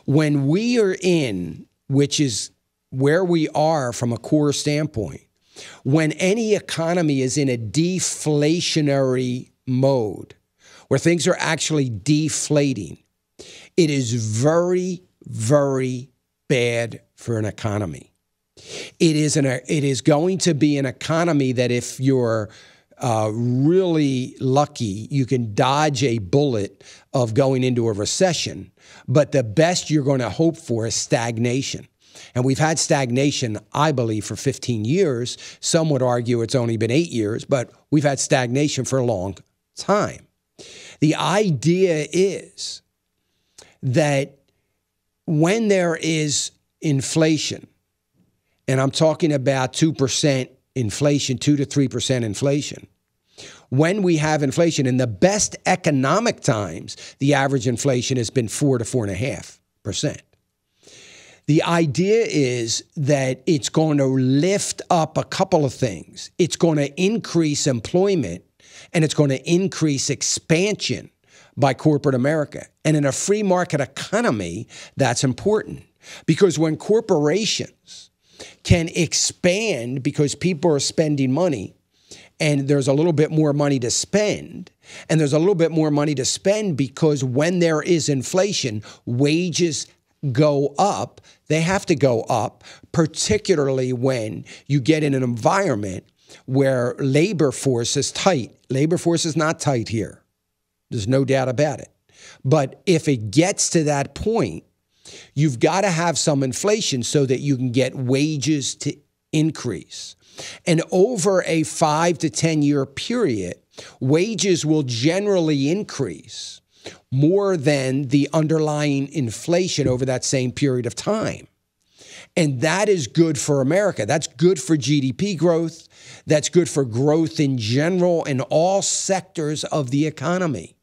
When we are in, which is where we are from a core standpoint, when any economy is in a deflationary mode, where things are actually deflating, it is very, very bad for an economy. It is going to be an economy that if you're really lucky, you can dodge a bullet of going into a recession. But the best you're going to hope for is stagnation. And we've had stagnation, I believe, for 15 years. Some would argue it's only been 8 years, but we've had stagnation for a long time. The idea is that when there is inflation, and I'm talking about 2% inflation, 2 to 3% inflation. When we have inflation, in the best economic times, the average inflation has been 4 to 4.5%. The idea is that it's going to lift up a couple of things. It's going to increase employment, and it's going to increase expansion by corporate America. And in a free market economy, that's important, because when corporations can expand because people are spending money and there's a little bit more money to spend, and there's a little bit more money to spend because when there is inflation, wages go up. They have to go up, particularly when you get in an environment where labor force is tight. Labor force is not tight here. There's no doubt about it. But if it gets to that point, you've got to have some inflation so that you can get wages to increase. And over a 5 to 10 year period, wages will generally increase more than the underlying inflation over that same period of time. And that is good for America. That's good for GDP growth. That's good for growth in general in all sectors of the economy.